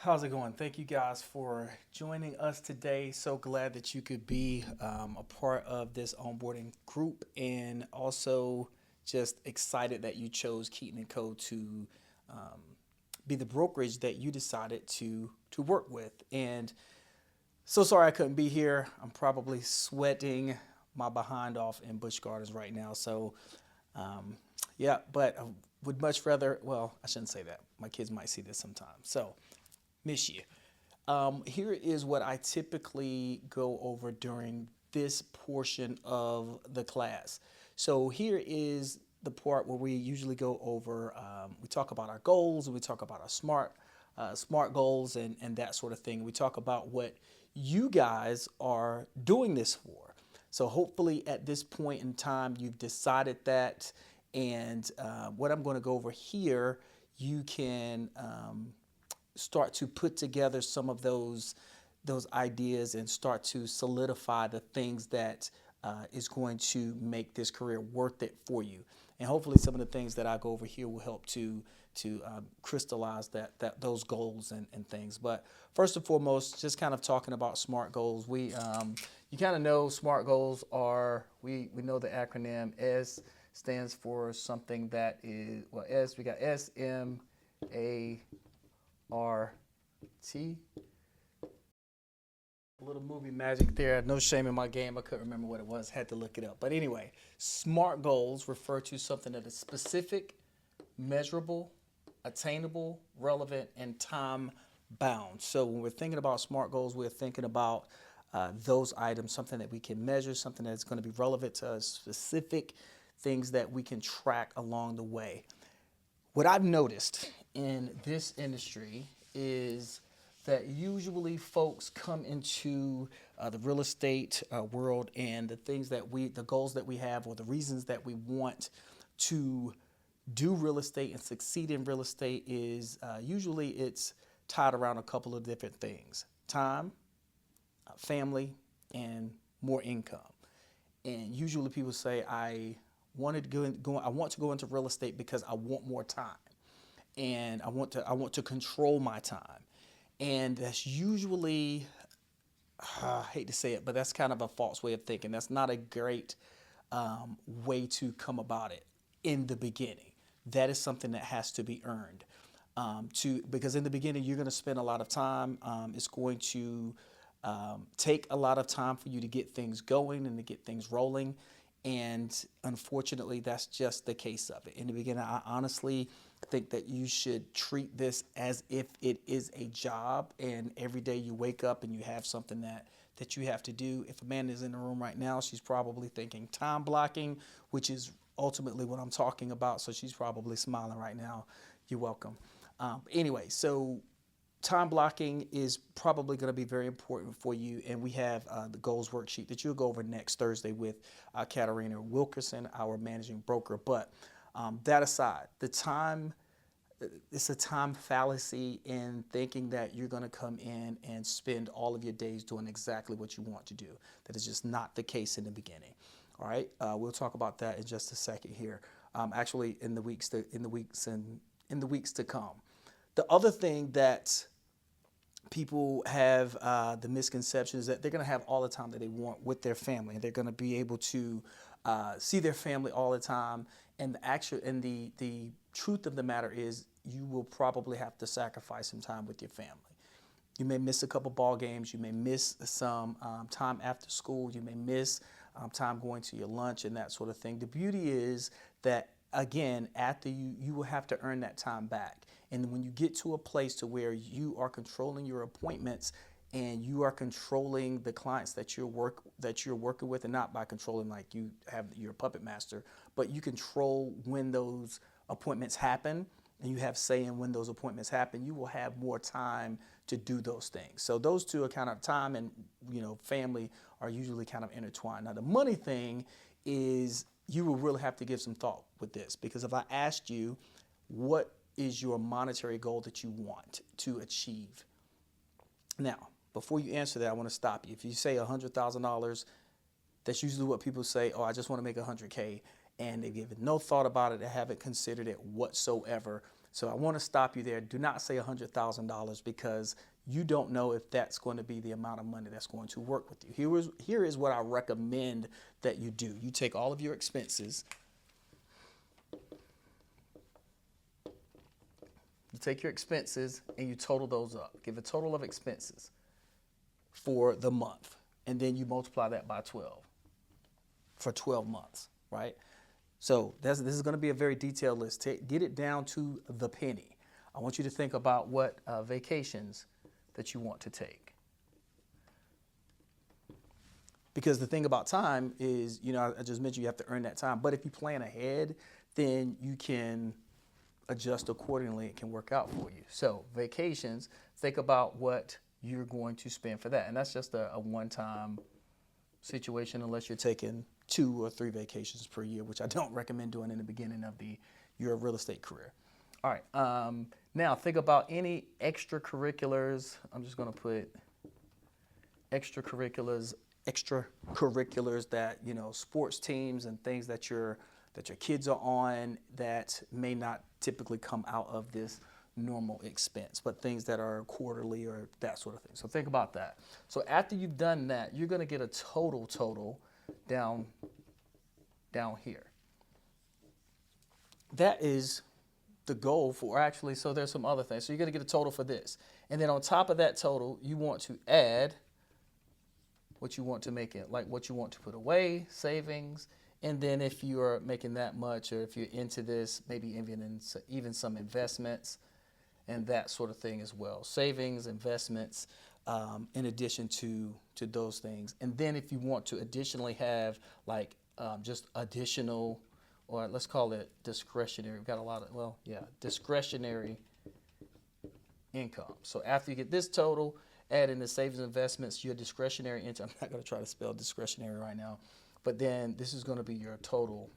How's it going? Thank you guys for joining us today. So glad that you could be a part of this onboarding group, and also just excited that you chose Keaton and Co. to um, be the brokerage that you decided to work with. And so sorry I couldn't be here. I'm probably sweating my behind off in Busch Gardens right now. So um, yeah, but I would much rather. Well, I shouldn't say that. My kids might see this sometime. So miss you. Here is what I typically go over during this portion of the class. So here is the part where we usually go over. We talk about our goals, and we talk about our smart goals, and that sort of thing. We talk about what you guys are doing this for. So hopefully at this point in time you've decided that, and what I'm going to go over here, you can start to put together some of those ideas and start to solidify the things that is going to make this career worth it for you. And hopefully some of the things that I go over here will help to crystallize that those goals and things. But first and foremost, just kind of talking about SMART goals. We you kind of know SMART goals are, we know the acronym. S stands for something that is, well, S, we got SMART. A little movie magic there. No shame in my game. I couldn't remember what it was. Had to look it up. But anyway, SMART goals refer to something that is specific, measurable, attainable, relevant, and time bound. So when we're thinking about SMART goals, we're thinking about those items, something that we can measure, something that's going to be relevant to us, specific things that we can track along the way. What I've noticed in this industry is that usually folks come into the real estate world, and the goals that we have, or the reasons that we want to do real estate and succeed in real estate is usually it's tied around a couple of different things: time, family, and more income. And usually people say, I want to go into real estate because I want more time, and I want to control my time. And that's usually, I hate to say it, but that's kind of a false way of thinking. That's not a great way to come about it in the beginning. That is something that has to be earned. Because in the beginning you're going to spend a lot of time. It's going to take a lot of time for you to get things going and to get things rolling. And unfortunately, that's just the case of it. In the beginning, I honestly think that you should treat this as if it is a job, and every day you wake up and you have something that you have to do. If a man is in the room right now, she's probably thinking time blocking, which is ultimately what I'm talking about. So she's probably smiling right now. You're welcome. Anyway, so time blocking is probably going to be very important for you, and we have the goals worksheet that you'll go over next Thursday with Katarina Wilkerson, our managing broker. But that aside, it's a time fallacy in thinking that you're going to come in and spend all of your days doing exactly what you want to do. That is just not the case in the beginning. All right, we'll talk about that in just a second here. Actually, in the weeks to come. The other thing that people have the misconception is that they're going to have all the time that they want with their family. They're going to be able to see their family all the time. And the truth of the matter is, you will probably have to sacrifice some time with your family. You may miss a couple ball games. You may miss some time after school. You may miss time going to your lunch and that sort of thing. The beauty is that, again, after you will have to earn that time back. And when you get to a place to where you are controlling your appointments and you are controlling the clients that you're working with, and not by controlling like you're a puppet master, but you control when those appointments happen, and you have say in when those appointments happen, you will have more time to do those things. So those two are kind of, time and family are usually kind of intertwined. Now the money thing is, you will really have to give some thought with this, because if I asked you, what is your monetary goal that you want to achieve? Now, before you answer that, I want to stop you. If you say $100,000, that's usually what people say. Oh, I just want to make 100K, and they've given no thought about it. They haven't considered it whatsoever. So I want to stop you there. Do not say $100,000 because you don't know if that's going to be the amount of money that's going to work with you. Here is what I recommend that you do. You take all of your expenses. You take your expenses and you total those up. Give a total of expenses for the month. And then you multiply that by 12 for 12 months, right? So this is going to be a very detailed list. Get it down to the penny. I want you to think about what vacations that you want to take. Because the thing about time is, I just mentioned you have to earn that time. But if you plan ahead, then you can adjust accordingly. It can work out for you. So vacations, think about what you're going to spend for that. And that's just a one-time situation unless you're taking 2 or 3 vacations per year, which I don't recommend doing in the beginning of your real estate career. All right. Now think about any extracurriculars. I'm just going to put extracurriculars that, sports teams and things that your kids are on that may not typically come out of this normal expense, but things that are quarterly or that sort of thing. So think about that. So after you've done that, you're going to get a total down here. That is the goal for actually, so there's some other things. So you're going to get a total for this. And then on top of that total, you want to add what you want to make it, like what you want to put away, savings. And then if you're making that much, or if you're into this, maybe even some investments and that sort of thing as well. Savings, investments, in addition to those things. And then if you want to additionally have just additional, or let's call it discretionary. We've got a lot of, discretionary income. So after you get this total, add in the savings investments, your discretionary income. I'm not going to try to spell discretionary right now, but then this is going to be your total.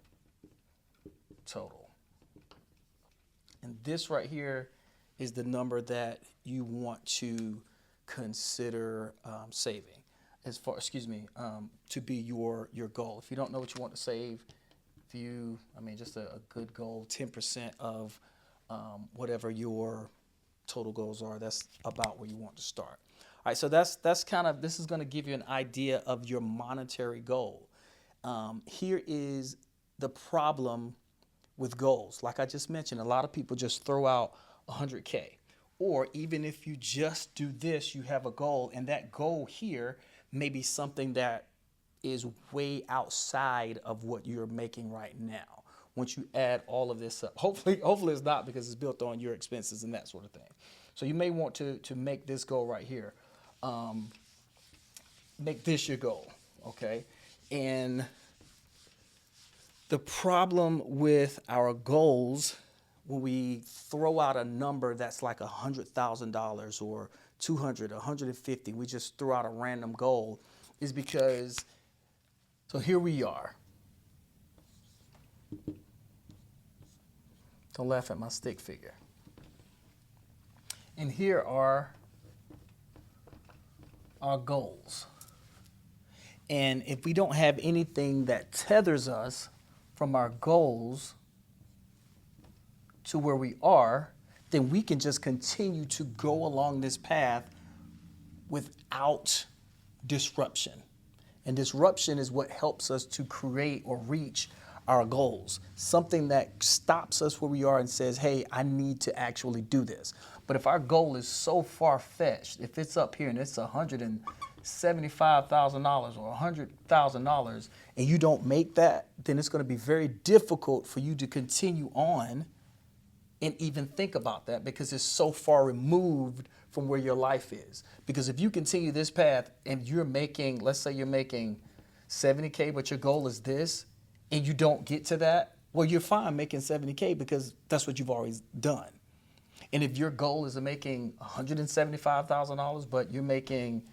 And this right here is the number that you want to consider saving, to be your goal. If you don't know what you want to save, just a good goal, 10% of whatever your total goals are, that's about where you want to start. All right, so this is going to give you an idea of your monetary goal. Here is the problem with goals. Like I just mentioned, a lot of people just throw out 100K. Or even if you just do this, you have a goal, and that goal here may be something that is way outside of what you're making right now. Once you add all of this up, hopefully it's not, because it's built on your expenses and that sort of thing. So you may want to make this goal right here. Make this your goal, okay? And the problem with our goals, when we throw out a number that's like $100,000 or 200, 150, we just throw out a random goal, is because, so here we are. Don't laugh at my stick figure. And here are our goals. And if we don't have anything that tethers us from our goals to where we are, then we can just continue to go along this path without disruption. And disruption is what helps us to create or reach our goals. Something that stops us where we are and says, hey, I need to actually do this. But if our goal is so far-fetched, if it's up here and it's $175,000 or $100,000 and you don't make that, then it's going to be very difficult for you to continue on and even think about that, because it's so far removed from where your life is. Because if you continue this path and you're making, let's say you're making 70K, but your goal is this, and you don't get to that, well, you're fine making 70K because that's what you've always done. And if your goal is making $175,000, but you're making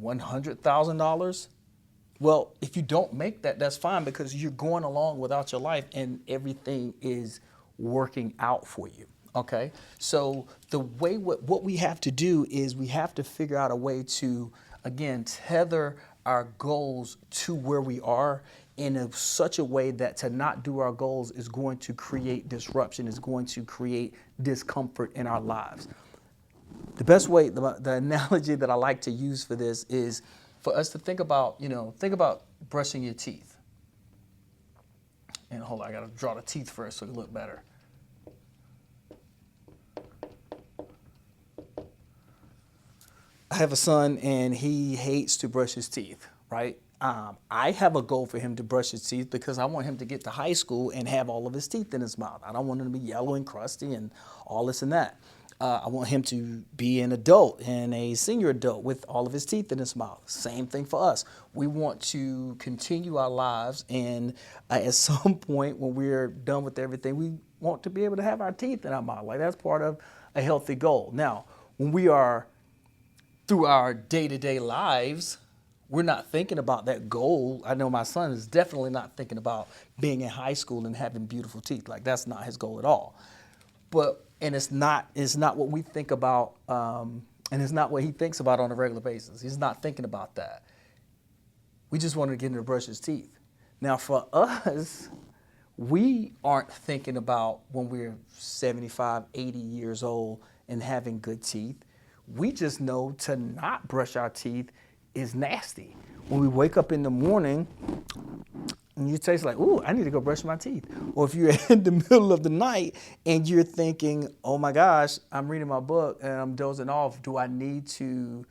$100,000, well, if you don't make that, that's fine, because you're going along without your life and everything is working out for you. Okay, so the way what we have to do is we have to figure out a way to, again, tether our goals to where we are in such a way that to not do our goals is going to create disruption, is going to create discomfort in our lives. The best way, the analogy that I like to use for this is for us to think about, think about brushing your teeth. And hold on, I gotta draw the teeth first so they look better. I have a son and he hates to brush his teeth, right? I have a goal for him to brush his teeth because I want him to get to high school and have all of his teeth in his mouth. I don't want him to be yellow and crusty and all this and that. I want him to be an adult and a senior adult with all of his teeth in his mouth. Same thing for us. We want to continue our lives, and at some point when we're done with everything, we want to be able to have our teeth in our mouth. Like, that's part of a healthy goal. Now, when we are through our day-to-day lives, we're not thinking about that goal. I know my son is definitely not thinking about being in high school and having beautiful teeth. Like, that's not his goal at all. And it's not what we think about, and it's not what he thinks about on a regular basis. He's not thinking about that. We just wanted to get him to brush his teeth. Now, for us, we aren't thinking about when we're 75, 80 years old and having good teeth. We just know to not brush our teeth is nasty. When we wake up in the morning, and you taste like, ooh, I need to go brush my teeth. Or if you're in the middle of the night and you're thinking, oh my gosh, I'm reading my book and I'm dozing off. Do I need to,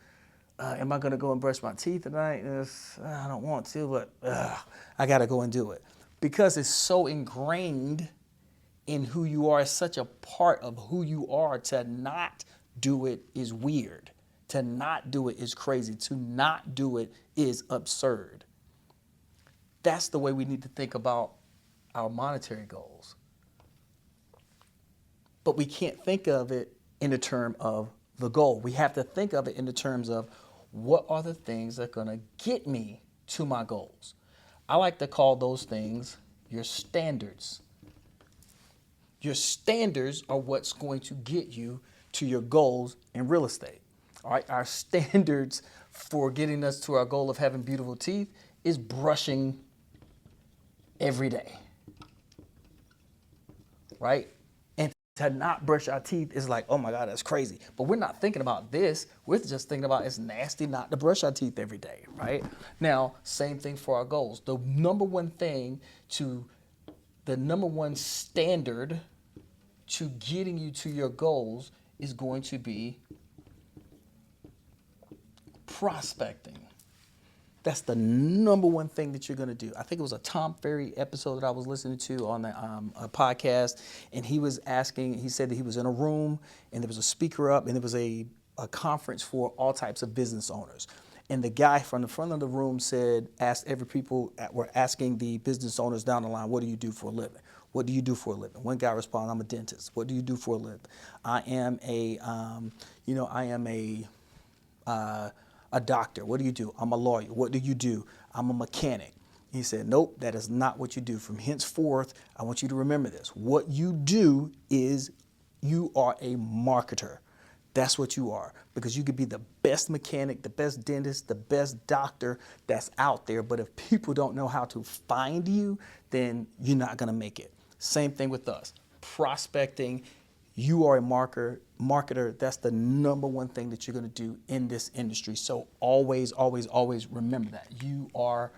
am I gonna go and brush my teeth tonight? I don't want to, but I gotta go and do it. Because it's so ingrained in who you are, it's such a part of who you are. To not do it is weird. To not do it is crazy. To not do it is absurd. That's the way we need to think about our monetary goals. But we can't think of it in the term of the goal. We have to think of it in the terms of what are the things that are going to get me to my goals. I like to call those things your standards. Your standards are what's going to get you to your goals in real estate. All right, our standards for getting us to our goal of having beautiful teeth is brushing every day, right? And to not brush our teeth is like, oh my God, that's crazy. But we're not thinking about this. We're just thinking about it's nasty not to brush our teeth every day, right? Now, same thing for our goals. The number one standard to getting you to your goals is going to be prospecting. That's the number one thing that you're going to do. I think it was a Tom Ferry episode that I was listening to on a podcast, and he said that he was in a room and there was a speaker up and there was a conference for all types of business owners. And the guy from the front of the room were asking the business owners down the line, what do you do for a living? What do you do for a living? One guy responded, I'm a dentist. What do you do for a living? I am a doctor. What do you do? I'm a lawyer. What do you do? I'm a mechanic. He said, nope, that is not what you do. From henceforth, I want you to remember this. What you do is you are a marketer. That's what you are, because you could be the best mechanic, the best dentist, the best doctor that's out there. But if people don't know how to find you, then you're not going to make it. Same thing with us. Prospecting. You are a marketer. That's the number one thing that you're going to do in this industry. So always, always, always remember that. You are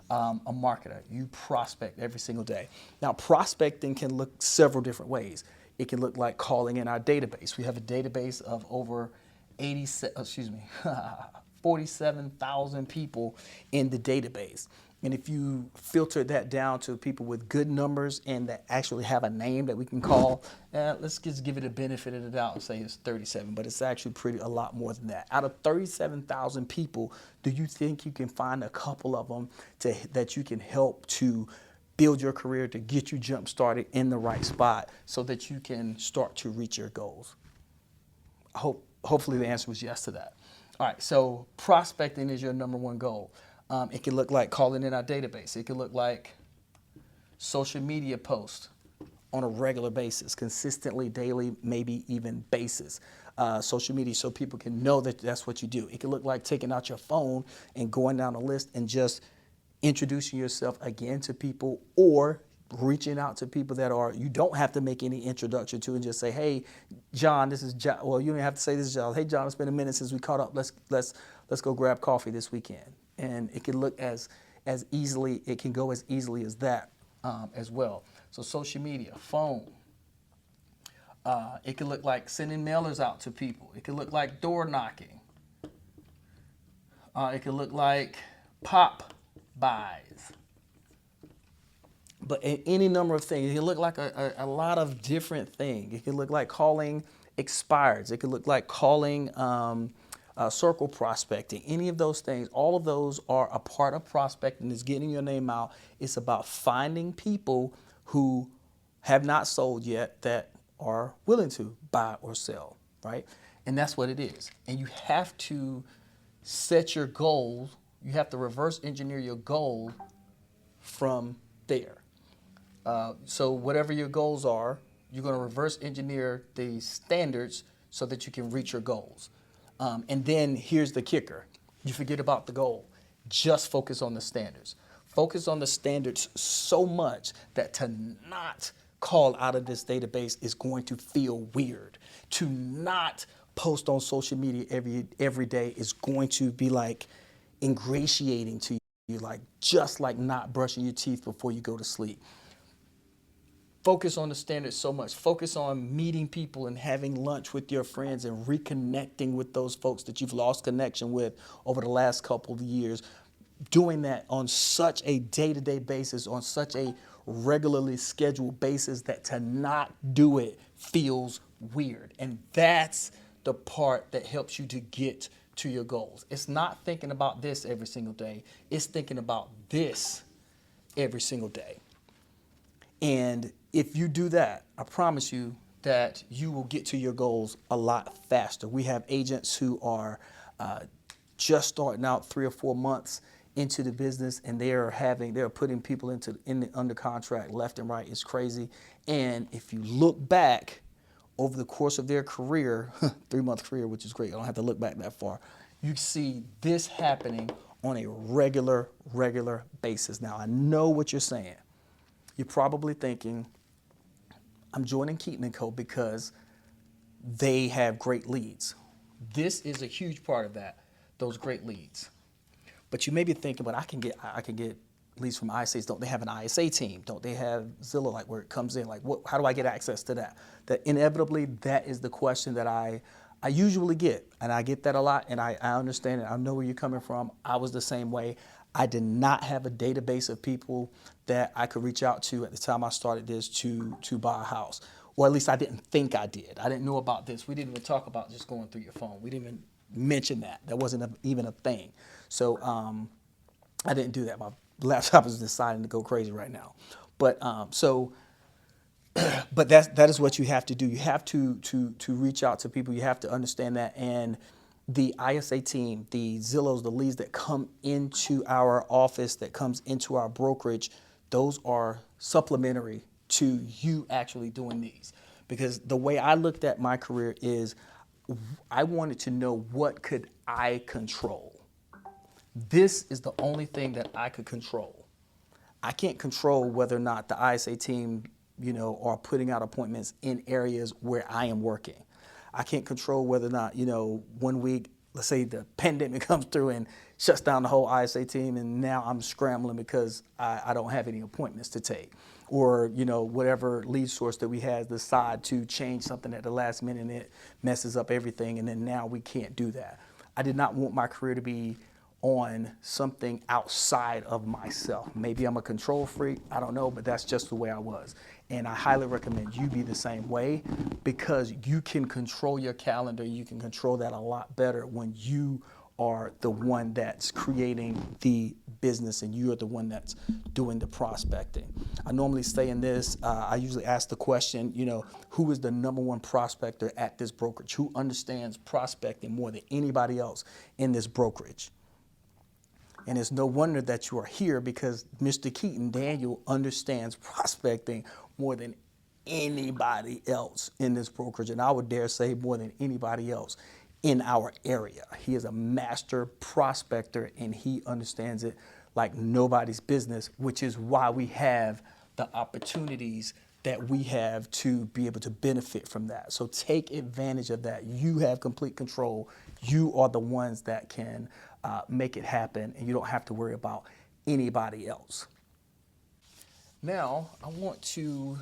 a marketer. You prospect every single day. Now, prospecting can look several different ways. It can look like calling in our database. We have a database of over 47,000 people in the database. And if you filter that down to people with good numbers and that actually have a name that we can call, let's just give it a benefit of the doubt and say it's 37, but it's actually a lot more than that. Out of 37,000 people, do you think you can find a couple of them that you can help to build your career, to get you jump started in the right spot so that you can start to reach your goals? Hopefully the answer was yes to that. All right, so prospecting is your number one goal. It can look like calling in our database. It can look like social media posts on a regular basis, consistently, daily, maybe even basis. Social media so people can know that that's what you do. It can look like taking out your phone and going down a list and just introducing yourself again to people, or reaching out to people that are, you don't have to make any introduction to, and just say, hey, John, this is John. Well, you don't have to say this is John. Hey, John, it's been a minute since we caught up. Let's go grab coffee this weekend. And it can look as easily, it can go as easily as that as well. So social media, phone. It could look like sending mailers out to people. It could look like door knocking. It could look like pop buys. But any number of things. It can look like a lot of different things. It could look like calling expireds. It could look like calling circle prospecting. Any of those things. All of those are a part of prospecting. Is getting your name out. It's about finding people who have not sold yet that are willing to buy or sell, right? And that's what it is. And you have to set your goals. You have to reverse engineer your goal from there. So whatever your goals are, you're going to reverse engineer the standards so that you can reach your goals. And then here's the kicker. You forget about the goal. Just focus on the standards. Focus on the standards so much that to not call out of this database is going to feel weird. To not post on social media every day is going to be like ingratiating to you, like just like not brushing your teeth before you go to sleep. Focus on the standards so much. Focus on meeting people and having lunch with your friends and reconnecting with those folks that you've lost connection with over the last couple of years. Doing that on such a day-to-day basis, on such a regularly scheduled basis, that to not do it feels weird. And that's the part that helps you to get to your goals. It's not thinking about this every single day. It's thinking about this every single day. And if you do that, I promise you that you will get to your goals a lot faster. We have agents who are just starting out 3 or 4 months into the business, and they're putting people under contract left and right. It's crazy. And if you look back over the course of their career, 3-month career, which is great, I don't have to look back that far, you see this happening on a regular basis. Now, I know what you're saying. You're probably thinking, I'm joining Keaton & Co. because they have great leads. This is a huge part of that, those great leads. But you may be thinking, but I can get leads from ISAs. Don't they have an ISA team? Don't they have Zillow, like where it comes in? Like, how do I get access to that? That inevitably, that is the question that I usually get, and I get that a lot, and I understand it. I know where you're coming from. I was the same way. I did not have a database of people that I could reach out to at the time I started this to buy a house. Or at least I didn't think I did. I didn't know about this. We didn't even talk about just going through your phone. We didn't even mention that. That wasn't even a thing. So I didn't do that. My laptop is deciding to go crazy right now. But but that is what you have to do. You have to reach out to people. You have to understand that. And the ISA team, the Zillows, the leads that come into our office, that comes into our brokerage, those are supplementary to you actually doing these. Because the way I looked at my career is I wanted to know, what could I control? This is the only thing that I could control. I can't control whether or not the ISA team, are putting out appointments in areas where I am working. I can't control whether or not, 1 week, let's say the pandemic comes through and shuts down the whole ISA team, and now I'm scrambling because I don't have any appointments to take. Or, whatever lead source that we had decide to change something at the last minute, and it messes up everything, and then now we can't do that. I did not want my career to be on something outside of myself. Maybe I'm a control freak, I don't know, but that's just the way I was. And I highly recommend you be the same way, because you can control your calendar. You can control that a lot better when you are the one that's creating the business and you are the one that's doing the prospecting. I normally say in this, I usually ask the question, who is the #1 prospector at this brokerage? Who understands prospecting more than anybody else in this brokerage? And it's no wonder that you are here, because Mr. Keaton, Daniel, understands prospecting more than anybody else in this brokerage. And I would dare say more than anybody else in our area. He is a master prospector, and he understands it like nobody's business, which is why we have the opportunities that we have to be able to benefit from that. So take advantage of that. You have complete control. You are the ones that can make it happen, and you don't have to worry about anybody else. Now, I want to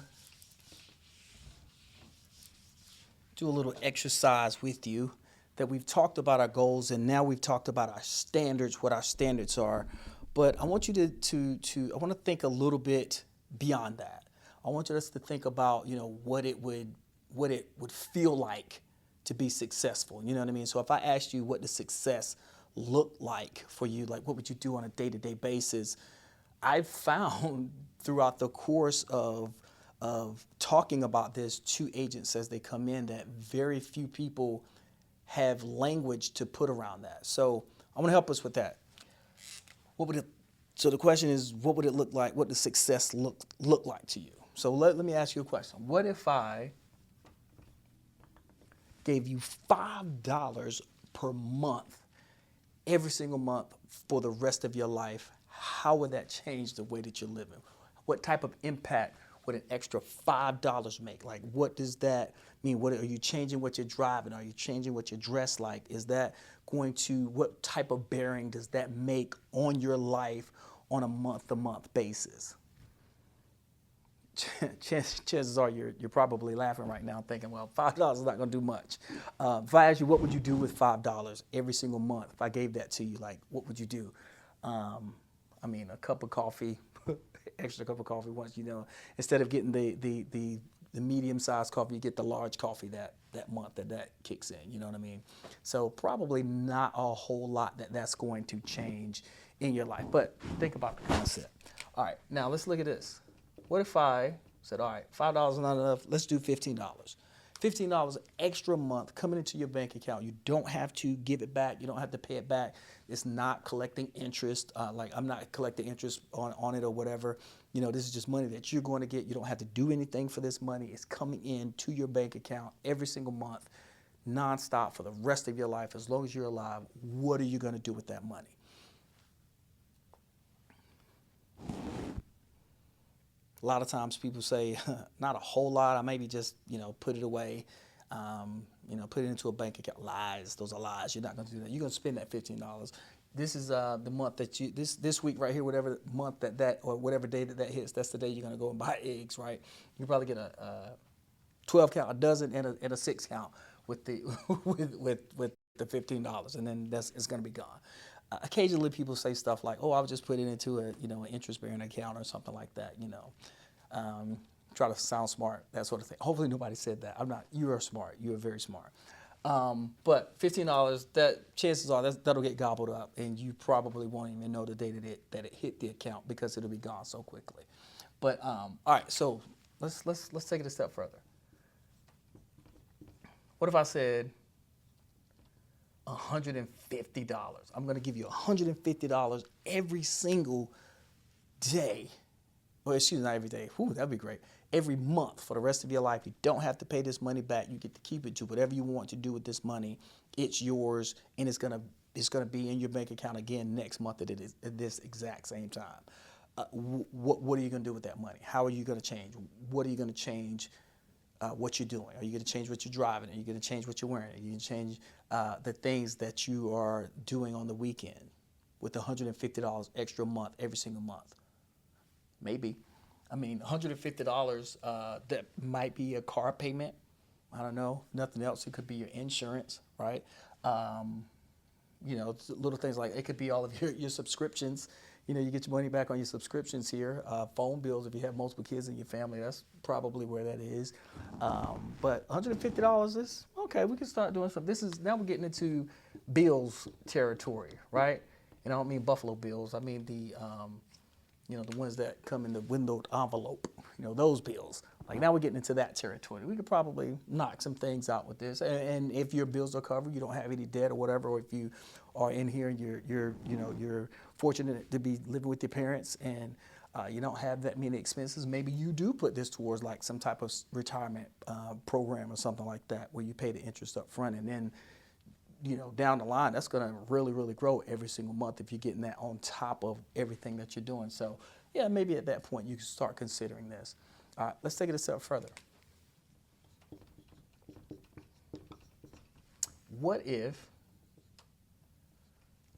do a little exercise with you that we've talked about our goals, and now we've talked about our standards, what our standards are. But I want you I want to think a little bit beyond that. I want us to think about, what it would feel like to be successful. You know what I mean? So if I asked you what the success looked like for you, like what would you do on a day-to-day basis? I've found throughout the course of talking about this to agents as they come in that very few people have language to put around that. So I want to help us with that. So the question is, what would it look like? What does success look like to you? So let me ask you a question. What if I gave you $5 per month, every single month for the rest of your life? How would that change the way that you're living? What type of impact would an extra $5 make? Like, what does that mean? What are you changing what you're driving? Are you changing what you dress like? Is that what type of bearing does that make on your life on a month-to-month basis? Chances are you're probably laughing right now thinking, well, $5 is not going to do much. If I asked you, what would you do with $5 every single month? If I gave that to you, like, what would you do? A cup of coffee, extra cup of coffee once, instead of getting the medium-sized coffee, you get the large coffee that month that kicks in, you know what I mean? So probably not a whole lot that's going to change in your life, but think about the concept. All right, now let's look at this. What if I said, all right, $5 is not enough, let's do $15. $15 extra a month coming into your bank account. You don't have to give it back. You don't have to pay it back. It's not collecting interest. Like I'm not collecting interest on it or whatever. This is just money that you're going to get. You don't have to do anything for this money. It's coming in to your bank account every single month, nonstop for the rest of your life. As long as you're alive, what are you going to do with that money? A lot of times people say, not a whole lot. I maybe just, put it away, put it into a bank account. Lies. Those are lies. You're not going to do that. You're going to spend that $15. This is the month that this week right here, whatever month or whatever day that hits, that's the day you're going to go and buy eggs, right? You probably get a 12 count, a dozen, and a 6 count with the with the $15, and then it's going to be gone. Occasionally people say stuff like, oh, I would just put it into an interest-bearing account or something like that, try to sound smart, that sort of thing. Hopefully nobody said that. I'm not. You are smart. You are very smart. But $15, that chances are that'll get gobbled up, and you probably won't even know the day that it hit the account because it'll be gone so quickly. But all right, so let's take it a step further. What if I said $150? I'm going to give you $150 every single day. Well, excuse me, not every day. Whew, that'd be great. Every month for the rest of your life. You don't have to pay this money back. You get to keep it, to whatever you want to do with this money. It's yours, and it's gonna be in your bank account again next month at this exact same time. What are you gonna do with that money? How are you gonna change? What are you gonna change? What you're doing? Are you going to change what you're driving? Are you going to change what you're wearing? Are you going to change the things that you are doing on the weekend with $150 extra a month every single month? Maybe. $150, that might be a car payment. I don't know. Nothing else. It could be your insurance, right? Little things like it could be all of your subscriptions. You get your money back on your subscriptions here. Phone bills, if you have multiple kids in your family, that's probably where that is. But $150 is, okay, we can start doing something. Now we're getting into bills territory, right? And I don't mean Buffalo Bills. I mean the ones that come in the windowed envelope, those bills. Like now we're getting into that territory. We could probably knock some things out with this. And if your bills are covered, you don't have any debt or whatever, or if you are in here and you're fortunate to be living with your parents and you don't have that many expenses, maybe you do put this towards like some type of retirement program or something like that where you pay the interest up front and then down the line, that's going to really, really grow every single month if you're getting that on top of everything that you're doing. So yeah, maybe at that point you can start considering this. All right, let's take it a step further. What if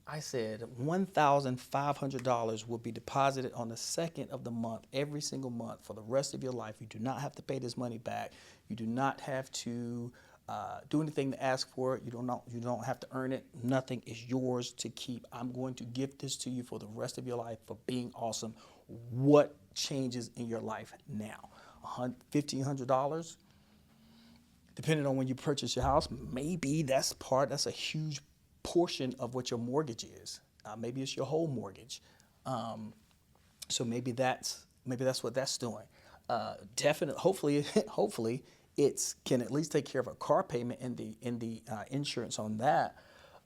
I said $1,500 will be deposited on the second of the month, every single month for the rest of your life? You do not have to pay this money back. You do not have to do anything to ask for it. You don't have to earn it. Nothing is yours to keep. I'm going to give this to you for the rest of your life for being awesome. What changes in your life now? $1,500? Depending on when you purchase your house, maybe that's a huge portion of what your mortgage is. Maybe it's your whole mortgage. So maybe that's what that's doing. Definitely, hopefully, it can at least take care of a car payment and the insurance on that.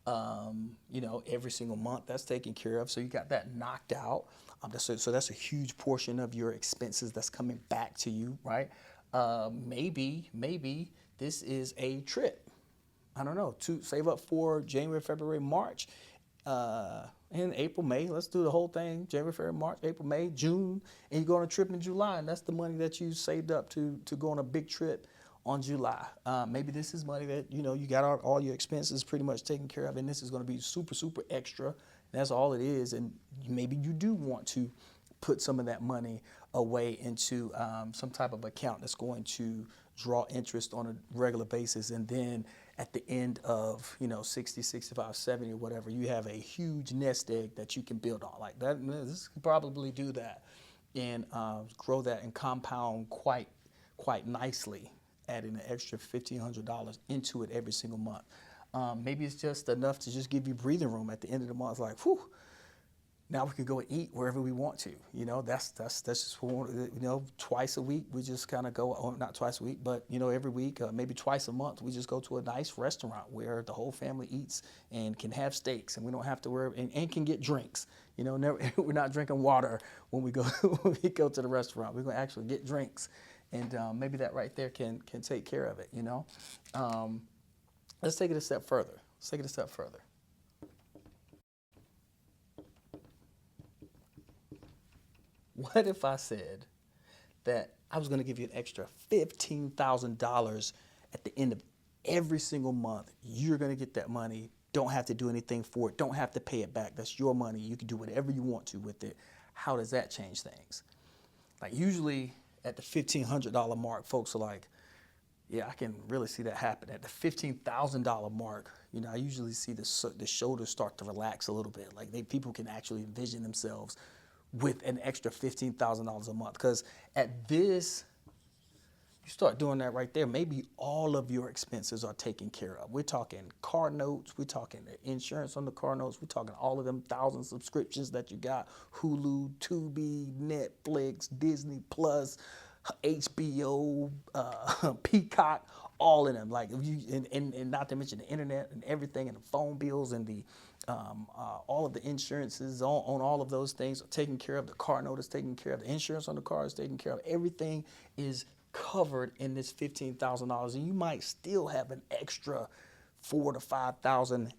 Every single month that's taken care of. So you got that knocked out. So that's a huge portion of your expenses that's coming back to you, right? Maybe this is a trip. I don't know, to save up for January, February, March, and April, May. Let's do the whole thing. January, February, March, April, May, June, and you go on a trip in July, and that's the money that you saved up to go on a big trip on July. Maybe this is money that, you got all your expenses pretty much taken care of, and this is going to be super, super extra. And that's all it is. And maybe you do want to put some of that money away into some type of account that's going to draw interest on a regular basis. And then at the end of, 60, 65, 70 or whatever, you have a huge nest egg that you can build on. Like that, this can probably do that and grow that and compound quite nicely, adding an extra $1,500 into it every single month. Maybe it's just enough to just give you breathing room at the end of the month. It's like, whew, now we can go and eat wherever we want to. That's just, twice a week. We just kind of go, not twice a week, but, every week, maybe twice a month, we just go to a nice restaurant where the whole family eats and can have steaks, and we don't have to worry, and can get drinks. We're not drinking water when we go to the restaurant. We're going to actually get drinks. And maybe that right there can take care of it, Let's take it a step further. What if I said that I was going to give you an extra $15,000 at the end of every single month? You're going to get that money. Don't have to do anything for it. Don't have to pay it back. That's your money. You can do whatever you want to with it. How does that change things? Like usually at the $1,500 mark, folks are like, yeah, I can really see that happen. At the $15,000 mark, I usually see the shoulders start to relax a little bit. Like people can actually envision themselves with an extra $15,000 a month. Because at this, you start doing that right there, maybe all of your expenses are taken care of. We're talking car notes, we're talking the insurance on the car notes, we're talking all of them 1,000 subscriptions that you got, Hulu, Tubi, Netflix, Disney Plus, HBO, Peacock, all of them. Like and not to mention the internet and everything, and the phone bills and the all of the insurances on all of those things are taken care of. The car note is taken care of. The insurance on the car is taken care of. Everything is covered in this $15,000, and you might still have an extra $4,000 to $5,000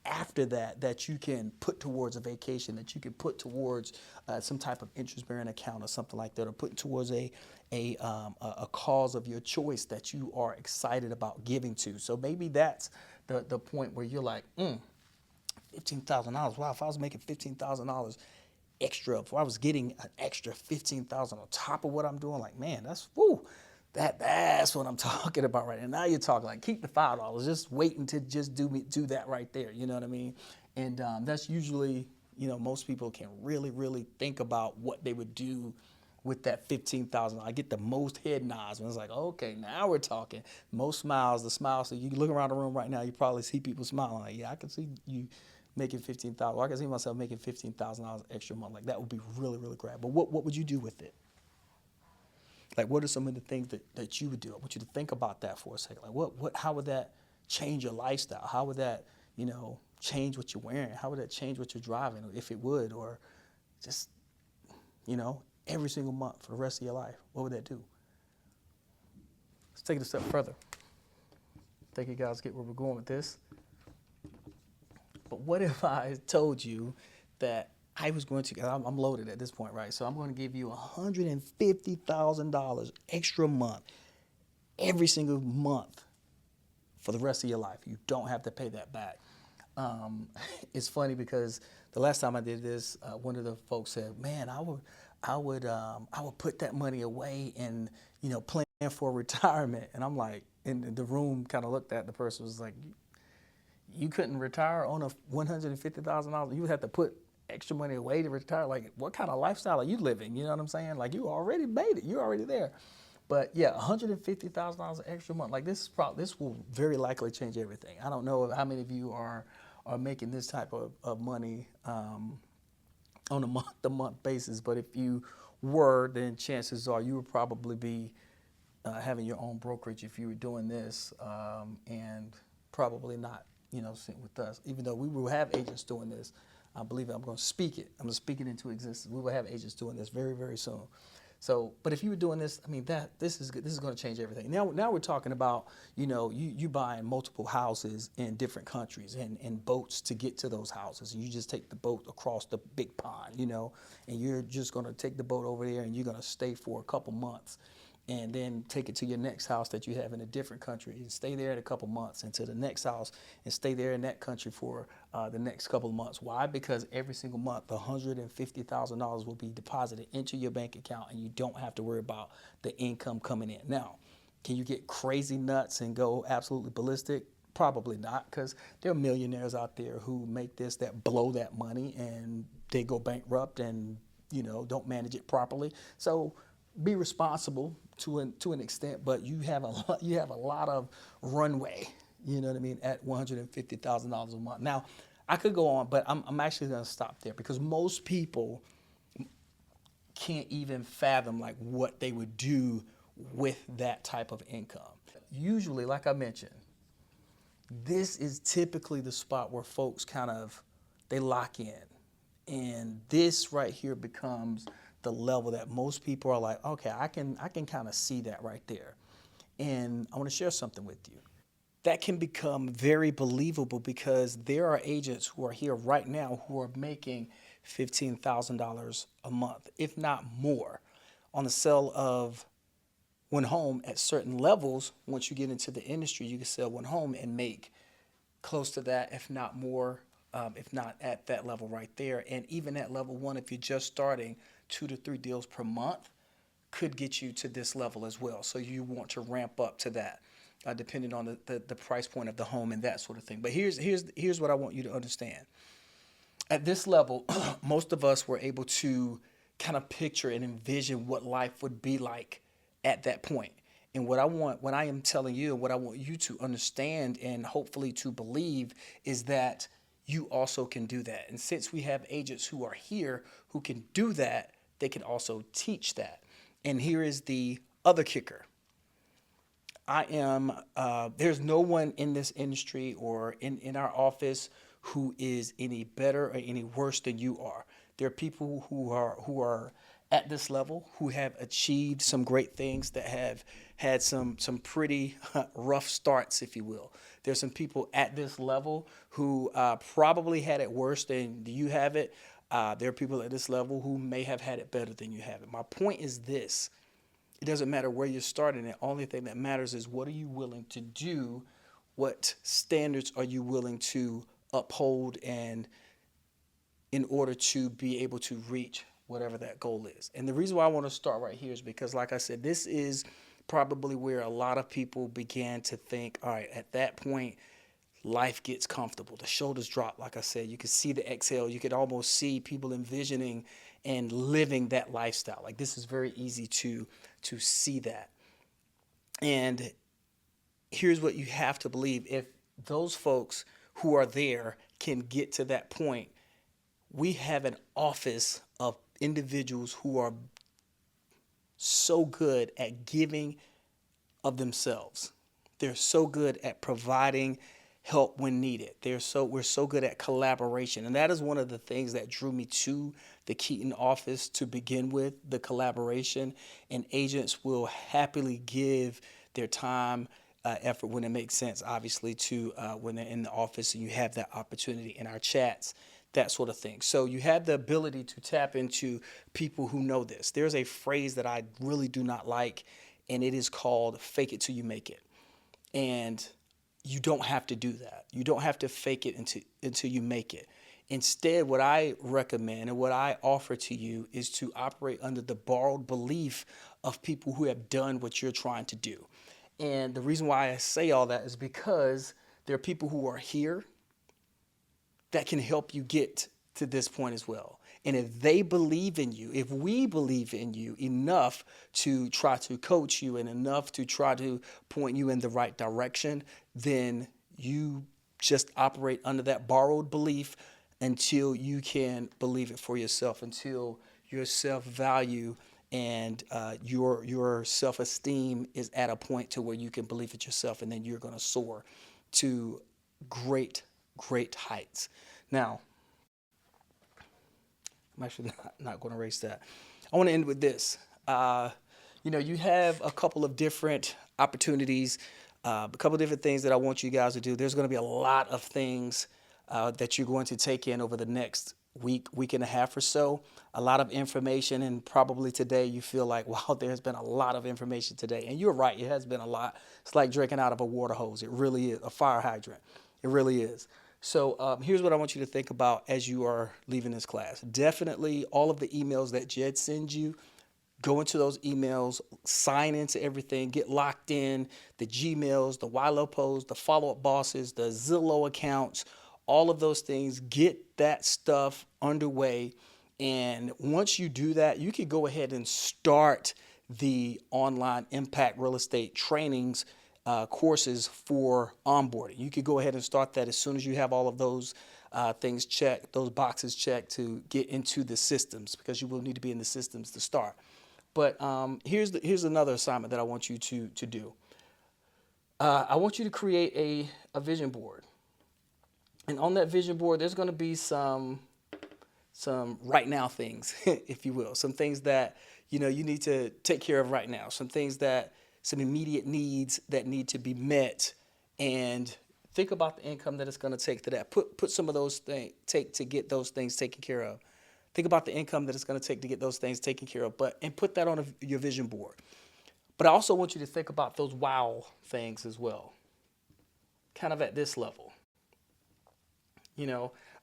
after that you can put towards a vacation, that you can put towards some type of interest-bearing account or something like that, or put towards a cause of your choice that you are excited about giving to. So maybe that's the point where you're like, $15,000. Wow, if I was making $15,000 extra, if I was getting an extra $15,000 on top of what I'm doing, like, man, that's that's what I'm talking about right now. Now you're talking like, keep the $5, just waiting to just do that right there. You know what I mean? And that's usually, most people can really, really think about what they would do with that $15,000. I get the most head nods when it's like, okay, now we're talking. Most smiles, the smiles. So you look around the room right now, you probably see people smiling. Like, yeah, I can see you making $15,000. I can see myself making $15,000 extra a month. Like, that would be really, really great. But what would you do with it? Like, what are some of the things that you would do? I want you to think about that for a second. Like, how would that change your lifestyle? How would that, change what you're wearing? How would that change what you're driving, if it would, or just, every single month for the rest of your life? What would that do? Let's take it a step further. I think you guys get where we're going with this. But what if I told you that I was going to, 'cause I'm loaded at this point, right? So I'm going to give you $150,000 extra a month, every single month for the rest of your life. You don't have to pay that back. Um, it's funny because the last time I did this, one of the folks said, "Man, I would put that money away and plan for retirement." And I'm like, and the room kind of looked at the person, was like, "You couldn't retire on a $150,000. You would have to put extra money away to retire. Like, what kind of lifestyle are you living? You know what I'm saying? Like, you already made it. You're already there." But yeah, $150,000 extra month. Like, this will very likely change everything. I don't know how many of you are making this type of money on a month-to-month basis, but if you were, then chances are you would probably be having your own brokerage if you were doing this, and probably not, sitting with us. Even though we will have agents doing this, I believe I'm going to speak it. I'm going to speak it into existence. We will have agents doing this very, very soon. So, but if you were doing this, I mean, this is good. This is going to change everything. Now we're talking about, you buying multiple houses in different countries and boats to get to those houses. And you just take the boat across the big pond, and you're just going to take the boat over there and you're going to stay for a couple months, and then take it to your next house that you have in a different country and stay there in a couple months, and to the next house and stay there in that country for the next couple of months. Why? Because every single month, $150,000 will be deposited into your bank account, and you don't have to worry about the income coming in. Now, can you get crazy nuts and go absolutely ballistic? Probably not, because there are millionaires out there who make this, that blow that money, and they go bankrupt and don't manage it properly. So be responsible to an extent, but you have a lot of runway. You know what I mean? At $150,000 a month. Now, I could go on, but I'm actually going to stop there, because most people can't even fathom like what they would do with that type of income. Usually, like I mentioned, this is typically the spot where folks they lock in. And this right here becomes the level that most people are like, okay, I can kind of see that right there. And I want to share something with you. That can become very believable, because there are agents who are here right now who are making $15,000 a month, if not more, on the sale of one home. At certain levels, once you get into the industry, you can sell one home and make close to that, if not more, if not at that level right there. And even at level one, if you're just starting, 2 to 3 deals per month could get you to this level as well. So you want to ramp up to that, depending on the price point of the home and that sort of thing. But here's what I want you to understand. At this level, most of us were able to kind of picture and envision what life would be like at that point. And what I am telling you, and what I want you to understand and hopefully to believe, is that you also can do that. And since we have agents who are here who can do that, they can also teach that. And here is the other kicker. There's no one in this industry or in our office who is any better or any worse than you are. There are people who are at this level, who have achieved some great things, that have had some pretty rough starts, if you will. There's some people at this level who probably had it worse than you have it. There are people at this level who may have had it better than you have it. My point is this. It doesn't matter where you're starting. The only thing that matters is, what are you willing to do? What standards are you willing to uphold, and in order to be able to reach whatever that goal is? And the reason why I want to start right here is because, like I said, this is probably where a lot of people began to think, all right, at that point, life gets comfortable. The shoulders drop. Like I said, you could see the exhale. You could almost see people envisioning and living that lifestyle. Like, this is very easy to see that. And here's what you have to believe. If those folks who are there can get to that point, we have an office of individuals who are so good at giving of themselves. They're so good at providing help when needed. We're so good at collaboration. And that is one of the things that drew me to the Keaton office to begin with, the collaboration. And agents will happily give their time effort when it makes sense, obviously, to when they're in the office and you have that opportunity in our chats, that sort of thing. So you have the ability to tap into people who know this. There's a phrase that I really do not like, and it is called fake it till you make it. And you don't have to do that. You don't have to fake it until you make it. Instead, what I recommend and what I offer to you is to operate under the borrowed belief of people who have done what you're trying to do. And the reason why I say all that is because there are people who are here that can help you get to this point as well. And if they believe in you, if we believe in you enough to try to coach you and enough to try to point you in the right direction, then you just operate under that borrowed belief until you can believe it for yourself, until your self-value and your self-esteem is at a point to where you can believe it yourself, and then you're going to soar to great, great heights. Now, I'm actually not going to erase that. I want to end with this. You have a couple of different opportunities, a couple of different things that I want you guys to do. There's going to be a lot of things that you're going to take in over the next week and a half or so. A lot of information, and probably today you feel like, wow, there's been a lot of information today. And you're right, it has been a lot. It's like drinking out of a water hose. It really is, a fire hydrant. It really is. So here's what I want you to think about as you are leaving this class. Definitely all of the emails that Jed sends you, go into those emails, sign into everything, get locked in, the Gmails, the YLOPOs, the follow-up bosses, the Zillow accounts, all of those things, get that stuff underway. And once you do that, you can go ahead and start the online impact real estate trainings courses for onboarding. You could go ahead and start that as soon as you have all of those things checked, those boxes checked to get into the systems, because you will need to be in the systems to start. But here's another assignment that I want you to do. I want you to create a vision board. And on that vision board, there's going to be some right now things, if you will, some things that you need to take care of right now, some immediate needs that need to be met, and think about the income that it's going to take to that. Put some of those things to get those things taken care of. Think about the income that it's going to take to get those things taken care of, and put that on your vision board. But I also want you to think about those wow things as well, kind of at this level.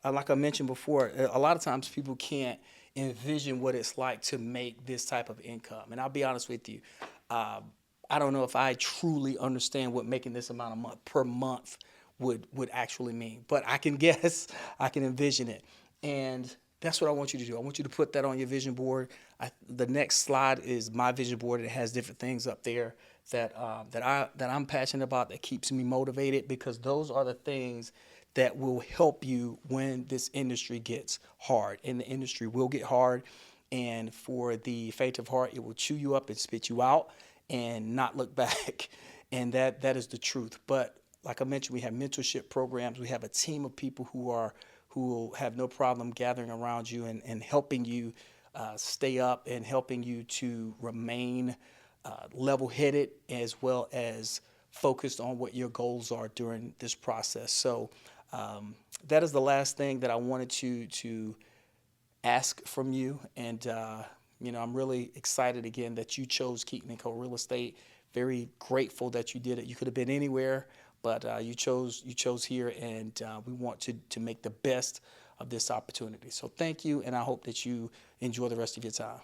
Like I mentioned before, a lot of times people can't envision what it's like to make this type of income. And I'll be honest with you, I don't know if I truly understand what making this amount of per month would actually mean, but I can guess, I can envision it. And that's what I want you to do. I want you to put that on your vision board. The next slide is my vision board. It has different things up there that I'm passionate about, that keeps me motivated, because those are the things that will help you when this industry gets hard. And the industry will get hard. And for the faint of heart, it will chew you up and spit you out and not look back. And that is the truth. But like I mentioned, we have mentorship programs. We have a team of people who will have no problem gathering around you and helping you stay up, and helping you to remain level-headed, as well as focused on what your goals are during this process. So that is the last thing that I wanted to ask from you. And I'm really excited again that you chose Keaton & Co. Real Estate. Very grateful that you did it. You could have been anywhere, but you chose here, and we want to make the best of this opportunity. So thank you, and I hope that you enjoy the rest of your time.